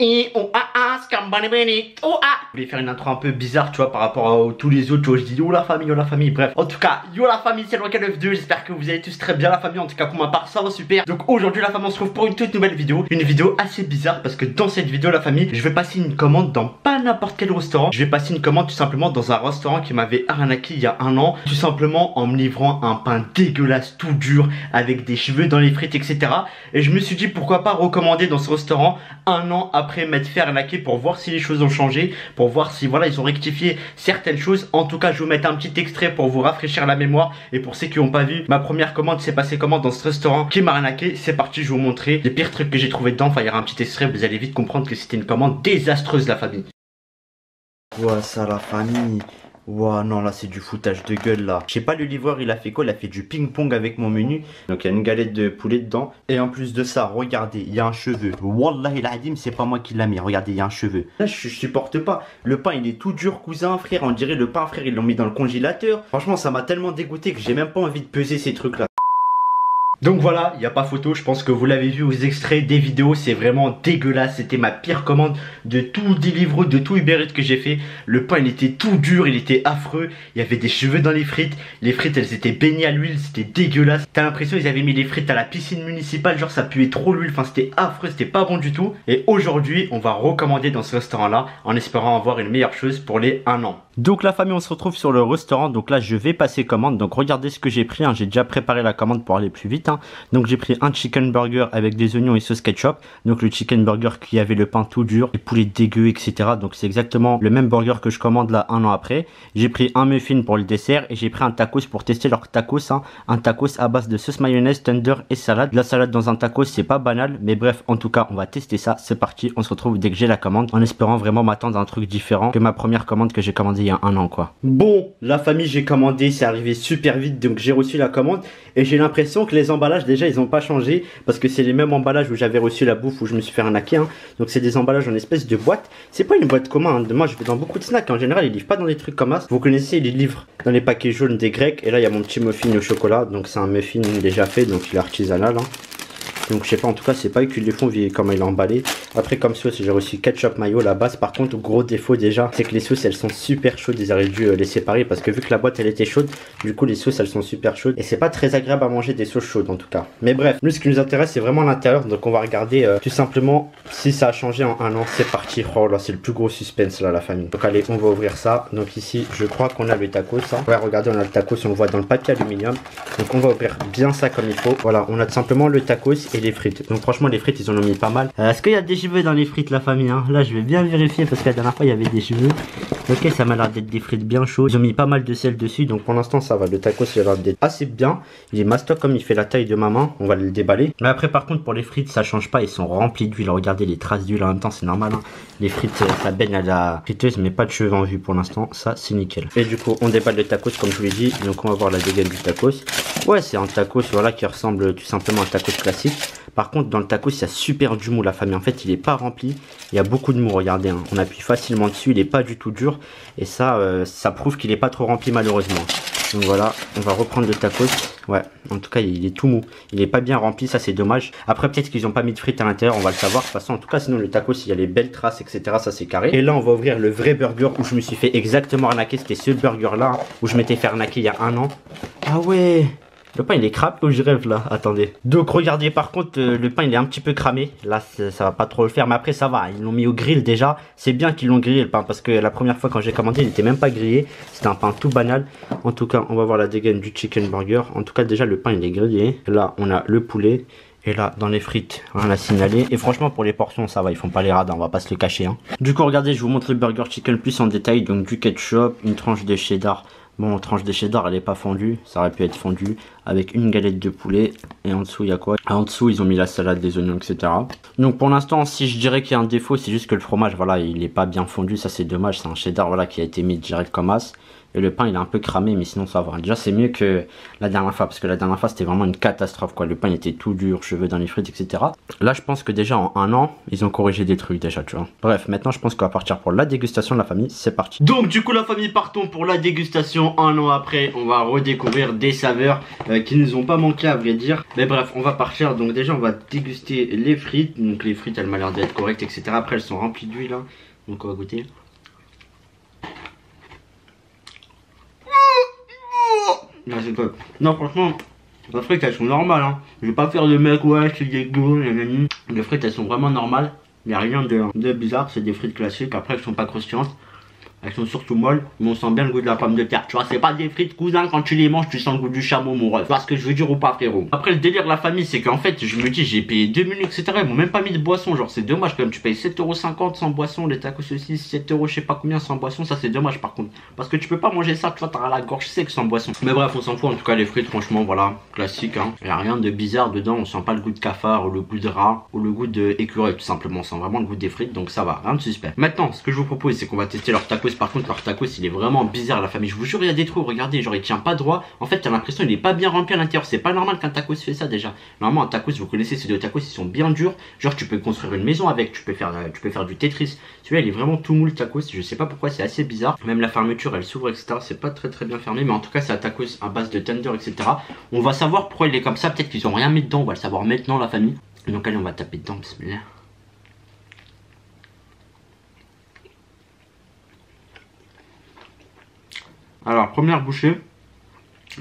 Je voulais faire une intro un peu bizarre, tu vois, par rapport à tous les autres, tu vois, je dis yo la famille, bref. En tout cas, yo la famille, c'est le Rocket92, j'espère que vous allez tous très bien la famille, en tout cas pour ma part ça va super. Donc aujourd'hui la famille, on se retrouve pour une toute nouvelle vidéo, une vidéo assez bizarre parce que dans cette vidéo la famille, je vais passer une commande dans pas n'importe quel restaurant. Je vais passer une commande tout simplement dans un restaurant qui m'avait arnaqué il y a un an, tout simplement en me livrant un pain dégueulasse, tout dur, avec des cheveux dans les frites, etc. Et je me suis dit pourquoi pas recommander dans ce restaurant un an après m'être fait arnaquer pour voir si les choses ont changé, pour voir si voilà ils ont rectifié certaines choses. En tout cas je vais vous mettre un petit extrait pour vous rafraîchir la mémoire. Et pour ceux qui n'ont pas vu, ma première commande s'est passée comment dans ce restaurant qui m'a arnaqué. C'est parti, je vais vous montrer les pires trucs que j'ai trouvé dedans. Enfin il y aura un petit extrait, vous allez vite comprendre que c'était une commande désastreuse la famille. Ouais ça la famille. Ouah non là c'est du foutage de gueule là. Je sais pas le livreur il a fait quoi, il a fait du ping pong avec mon menu. Donc il y a une galette de poulet dedans. Et en plus de ça, regardez, il y a un cheveu. Wallah il a dit c'est pas moi qui l'a mis. Regardez, il y a un cheveu. Là je supporte pas. Le pain il est tout dur cousin frère. On dirait le pain frère ils l'ont mis dans le congélateur. Franchement ça m'a tellement dégoûté que j'ai même pas envie de peser ces trucs là. Donc voilà, il n'y a pas photo, je pense que vous l'avez vu aux extraits des vidéos, c'est vraiment dégueulasse, c'était ma pire commande de tout Deliveroo, de tout Uber Eats que j'ai fait. Le pain il était tout dur, il était affreux, il y avait des cheveux dans les frites elles étaient baignées à l'huile, c'était dégueulasse. T'as l'impression qu'ils avaient mis les frites à la piscine municipale, genre ça puait trop l'huile, enfin c'était affreux, c'était pas bon du tout. Et aujourd'hui, on va recommander dans ce restaurant là, en espérant avoir une meilleure chose pour les 1 an. Donc la famille, on se retrouve sur le restaurant, donc là je vais passer commande, donc regardez ce que j'ai pris, hein. J'ai déjà préparé la commande pour aller plus vite, hein. Donc j'ai pris un chicken burger avec des oignons et sauce ketchup, donc le chicken burger qui avait le pain tout dur, les poulets dégueux, etc. Donc c'est exactement le même burger que je commande là 1 an après. J'ai pris un muffin pour le dessert et j'ai pris un tacos pour tester leur tacos, hein. Un tacos à base de sauce mayonnaise, tender et salade. La salade dans un tacos c'est pas banal, mais bref en tout cas on va tester ça, c'est parti, on se retrouve dès que j'ai la commande, en espérant vraiment m'attendre à un truc différent que ma première commande que j'ai commandée il y a 1 an quoi. Bon la famille j'ai commandé, c'est arrivé super vite donc j'ai reçu la commande et j'ai l'impression que les emballages déjà ils ont pas changé parce que c'est les mêmes emballages où j'avais reçu la bouffe où je me suis fait arnaquer, hein. Donc c'est des emballages en espèce de boîte, c'est pas une boîte commune, hein. Moi je vais dans beaucoup de snacks en général ils livrent pas dans des trucs comme ça, vous connaissez, ils livrent dans les paquets jaunes des Grecs. Et là il y a mon petit muffin au chocolat, donc c'est un muffin déjà fait, donc il est artisanal, hein. Donc je sais pas, en tout cas c'est pas eux qui les font vu comment il est emballé. Après comme sauce j'ai reçu ketchup mayo, la base. Par contre gros défaut déjà c'est que les sauces elles sont super chaudes, ils auraient dû les séparer parce que vu que la boîte elle était chaude, du coup les sauces elles sont super chaudes et c'est pas très agréable à manger des sauces chaudes en tout cas. Mais bref, nous ce qui nous intéresse c'est vraiment l'intérieur, donc on va regarder tout simplement si ça a changé en 1 an. C'est parti. Oh là c'est le plus gros suspense là la famille. Donc allez on va ouvrir ça. Donc ici je crois qu'on a le tacos, hein. Ouais regardez on a le tacos, on le voit dans le papier aluminium. Donc on va ouvrir bien ça comme il faut. Voilà on a tout simplement le tacos et les frites. Donc franchement les frites ils en ont mis pas mal. Est-ce qu'il y a des cheveux dans les frites la famille, hein? Là je vais bien vérifier parce que la dernière fois il y avait des cheveux. Ok ça m'a l'air d'être des frites bien chaudes. Ils ont mis pas mal de sel dessus donc pour l'instant ça va. Le tacos il a l'air d'être assez bien. Il est mastoc comme il fait la taille de ma main. On va le déballer. Mais après par contre pour les frites ça change pas. Ils sont remplis d'huile. Regardez les traces d'huile en même temps c'est normal, hein. Les frites ça baigne à la friteuse mais pas de cheveux en vue pour l'instant. Ça c'est nickel. Et du coup on déballe le tacos comme je vous l'ai dit. Donc on va voir la dégaine du tacos. Ouais c'est un tacos voilà qui ressemble tout simplement à un tacos classique. Par contre dans le tacos il y a super du mou la famille. En fait il est pas rempli. Il y a beaucoup de mou, regardez, hein. On appuie facilement dessus, il est pas du tout dur. Et ça, ça prouve qu'il est pas trop rempli malheureusement. Donc voilà, on va reprendre le tacos. Ouais, en tout cas il est tout mou. Il est pas bien rempli, ça c'est dommage. Après peut-être qu'ils ont pas mis de frites à l'intérieur, on va le savoir. De toute façon en tout cas sinon le tacos il y a les belles traces etc. Ça c'est carré. Et là on va ouvrir le vrai burger où je me suis fait exactement arnaquer. C'était ce burger là, hein, où je m'étais fait arnaquer il y a 1 an. Ah ouais. Le pain il est cramé ou je rêve là, attendez. Donc regardez par contre le pain il est un petit peu cramé. Là ça va pas trop le faire mais après ça va. Ils l'ont mis au grill déjà. C'est bien qu'ils l'ont grillé le pain parce que la première fois quand j'ai commandé il était même pas grillé. C'était un pain tout banal. En tout cas on va voir la dégaine du chicken burger. En tout cas déjà le pain il est grillé. Là on a le poulet. Et là dans les frites rien à signaler. Et franchement pour les portions ça va, ils font pas les radins, on va pas se le cacher, hein. Du coup regardez je vous montre le burger chicken plus en détail. Donc du ketchup, une tranche de cheddar. Bon, tranche de cheddar, elle est pas fondue, ça aurait pu être fondu. Avec une galette de poulet. Et en dessous, il y a quoi? En dessous, ils ont mis la salade, des oignons, etc. Donc pour l'instant, si je dirais qu'il y a un défaut, c'est juste que le fromage, voilà, il est pas bien fondu. Ça, c'est dommage. C'est un cheddar, voilà, qui a été mis direct comme as. Et le pain il est un peu cramé, mais sinon ça va. Déjà c'est mieux que la dernière fois, parce que la dernière fois c'était vraiment une catastrophe quoi. Le pain il était tout dur, cheveux dans les frites, etc. Là je pense que déjà en un an, ils ont corrigé des trucs déjà, tu vois. Bref, maintenant je pense qu'on va partir pour la dégustation de la famille, c'est parti. Donc du coup la famille, partons pour la dégustation. Un an après, on va redécouvrir des saveurs qui nous ont pas manqué à vrai dire. Mais bref, on va partir. Donc déjà on va déguster les frites. Donc les frites elles m'ont l'air d'être correctes, etc. Après elles sont remplies d'huile hein. Donc on va goûter. Non, c'est top. Non, franchement, les frites elles sont normales. Hein. Je vais pas faire de mec, ouais, c'est dégueu. Les frites elles sont vraiment normales. Il n'y a rien de bizarre. C'est des frites classiques. Après, elles sont pas croustillantes. Elles sont surtout molles, mais on sent bien le goût de la pomme de terre. Tu vois, c'est pas des frites, cousin, quand tu les manges, tu sens le goût du chameau, mon ref. Tu vois ce que je veux dire ou pas, frérot? Après, le délire de la famille, c'est qu'en fait, je me dis, j'ai payé 2 menus, etc. Ils m'ont même pas mis de boisson. Genre, c'est dommage quand même. Tu payes 7,50€ sans boisson, les tacos aussi, 7€, je sais pas combien sans boisson. Ça, c'est dommage par contre. Parce que tu peux pas manger ça, tu vois, t'auras la gorge sec sans boisson. Mais bref, on s'en fout. En tout cas, les frites, franchement, voilà, classique, hein. Y a rien de bizarre dedans. On sent pas le goût de cafard, ou le goût de rat, ou le goût d'écureuil, tout simplement. On sent vraiment le goût des frites, donc ça va, rien de suspect. Maintenant, ce que je vous propose, c'est qu'on va tester leur tacos. Par contre, leur tacos, il est vraiment bizarre la famille, je vous jure il y a des trous, regardez, genre il tient pas droit, en fait t'as l'impression il est pas bien rempli à l'intérieur, c'est pas normal qu'un tacos fait ça déjà. Normalement un tacos, vous connaissez ces deux tacos, ils sont bien durs, genre tu peux construire une maison avec, tu peux faire du Tetris. Celui-là il est vraiment tout mou le tacos, je sais pas pourquoi, c'est assez bizarre, même la fermeture elle s'ouvre etc, c'est pas très bien fermé, mais en tout cas c'est un tacos à base de tender etc. On va savoir pourquoi il est comme ça, peut-être qu'ils ont rien mis dedans, on va le savoir maintenant la famille. Donc allez on va taper dedans, bismillah. Alors, première bouchée,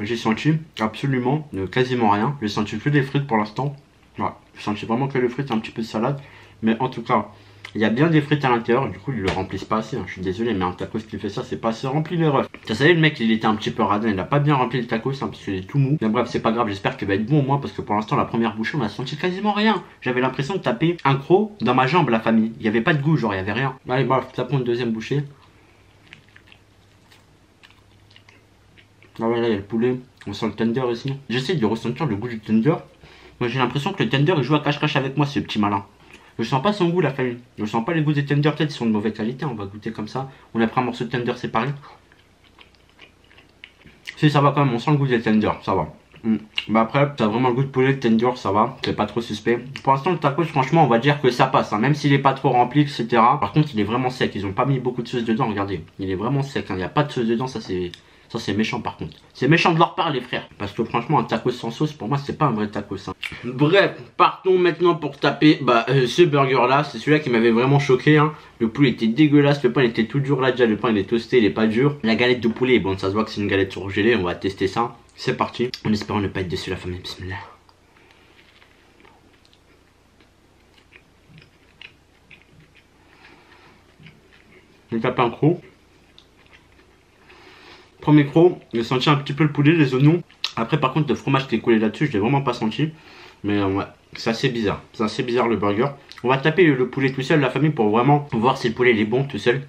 j'ai senti absolument quasiment rien. J'ai senti que des frites pour l'instant. Voilà, j'ai senti vraiment que les frites, un petit peu de salade. Mais en tout cas, il y a bien des frites à l'intérieur. Du coup, ils le remplissent pas assez. Hein. Je suis désolé, mais un tacos qui fait ça, c'est pas assez rempli les refs. Tu savais, le mec, il était un petit peu radin. Il a pas bien rempli le tacos hein, parce qu'il est tout mou. Mais bref, c'est pas grave. J'espère qu'il va être bon au moins parce que pour l'instant, la première bouchée, on a senti quasiment rien. J'avais l'impression de taper un croc dans ma jambe, la famille. Il y avait pas de goût, genre, il y avait rien. Allez, bref, tapons une deuxième bouchée. Ah ouais, là il y a le poulet, on sent le tender ici. J'essaie de ressentir le goût du tender. Moi j'ai l'impression que le tender il joue à cache-cache avec moi, ce petit malin. Je sens pas son goût la famille. Je sens pas les goûts des tender, peut-être ils sont de mauvaise qualité, on va goûter comme ça. On a pris un morceau de tender séparé. Si ça va quand même, on sent le goût des tender, ça va. Bah après, t'as vraiment le goût de poulet, de tender, ça va, c'est pas trop suspect. Pour l'instant, le tacos, franchement, on va dire que ça passe, hein, même s'il est pas trop rempli, etc. Par contre, il est vraiment sec, ils ont pas mis beaucoup de sauce dedans, regardez. Il est vraiment sec, il n'y a pas de sauce dedans, ça c'est méchant par contre. C'est méchant de leur part les frères. Parce que franchement un tacos sans sauce pour moi c'est pas un vrai tacos hein. Bref, partons maintenant pour taper ce burger là. C'est celui-là qui m'avait vraiment choqué hein. Le poulet était dégueulasse, le pain était tout dur là déjà. Le pain il est toasté, il est pas dur. La galette de poulet, bon ça se voit que c'est une galette surgelée. On va tester ça. C'est parti. En espérant ne pas être déçu la famille. Bismillah. Je vais taper un croc. Premier croc, j'ai senti un petit peu le poulet, les oignons. Après par contre le fromage qui est collé là-dessus, je l'ai vraiment pas senti. Mais ouais, c'est assez bizarre. C'est assez bizarre le burger. On va taper le poulet tout seul, la famille, pour vraiment voir si le poulet il est bon tout seul.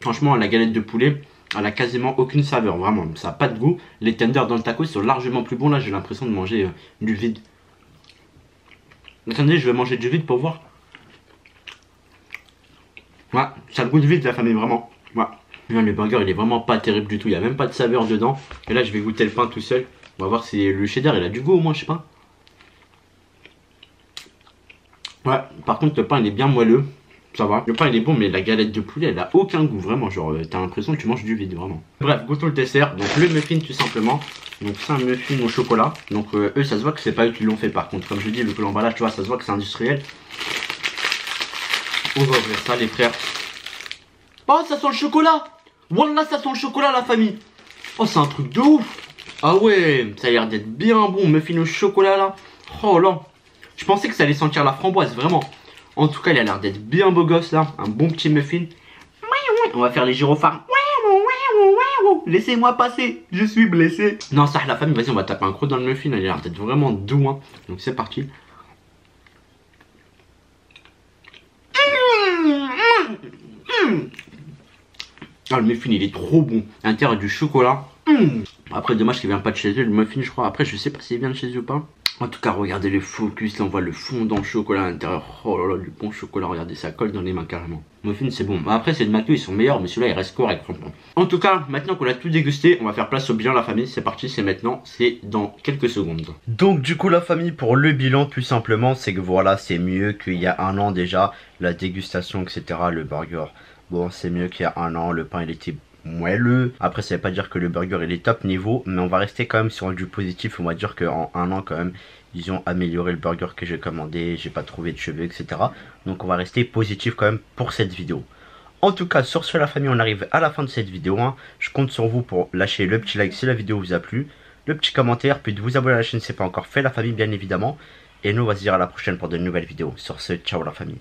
Franchement la galette de poulet, elle a quasiment aucune saveur, vraiment. Ça n'a pas de goût. Les tenders dans le taco sont largement plus bons. Là j'ai l'impression de manger du vide. Attendez, je vais manger du vide pour voir. Ouais, ça a le goût de vide la famille, vraiment. Ouais. Le burger il est vraiment pas terrible du tout, il n'y a même pas de saveur dedans. Et là je vais goûter le pain tout seul. On va voir si le cheddar il a du goût au moins, je sais pas. Ouais, par contre le pain il est bien moelleux. Ça va, le pain il est bon mais la galette de poulet elle a aucun goût vraiment. Genre t'as l'impression que tu manges du vide vraiment. Bref, goûtons le dessert, donc le muffin tout simplement. Donc c'est un muffin au chocolat. Donc eux ça se voit que c'est pas eux qui l'ont fait par contre. Comme je dis, vu que l'emballage tu vois ça se voit que c'est industriel. On va ouvrir ça les frères. Oh ça sent le chocolat. Wallah ça sent le chocolat la famille. Oh c'est un truc de ouf. Ah ouais, ça a l'air d'être bien bon, muffin au chocolat là. Oh là, je pensais que ça allait sentir la framboise vraiment. En tout cas il a l'air d'être bien beau gosse là. Un bon petit muffin. On va faire les gyrophares. Laissez-moi passer, je suis blessé. Non ça la famille, vas-y on va taper un croc dans le muffin. Il a l'air d'être vraiment doux hein. Donc c'est parti. Ah le muffin il est trop bon. À l'intérieur du chocolat. Après dommage qu'il vient pas de chez eux le muffin je crois. Après je sais pas s'il vient de chez eux ou pas. En tout cas, regardez le focus, là on voit le fondant au chocolat à l'intérieur. Oh là là, du bon chocolat, regardez, ça colle dans les mains carrément. Muffins, c'est bon. Après, c'est de McDo, ils sont meilleurs, mais celui-là il reste correct, franchement. En tout cas, maintenant qu'on a tout dégusté, on va faire place au bilan, la famille. C'est parti, c'est maintenant, c'est dans quelques secondes. Donc, du coup, la famille, pour le bilan, tout simplement, c'est que voilà, c'est mieux qu'il y a un an déjà. La dégustation, etc., le burger. Bon, c'est mieux qu'il y a un an, le pain il était moelleux. Après, ça veut pas dire que le burger il est top niveau, mais on va rester quand même sur du positif. On va dire qu'en un an quand même, ils ont amélioré le burger que j'ai commandé, j'ai pas trouvé de cheveux, etc. Donc on va rester positif quand même pour cette vidéo. En tout cas, sur ce la famille, on arrive à la fin de cette vidéo, hein. Je compte sur vous pour lâcher le petit like si la vidéo vous a plu, le petit commentaire, puis de vous abonner à la chaîne si ce n'est pas encore fait, la famille bien évidemment. Et nous on va se dire à la prochaine pour de nouvelles vidéos. Sur ce, ciao la famille.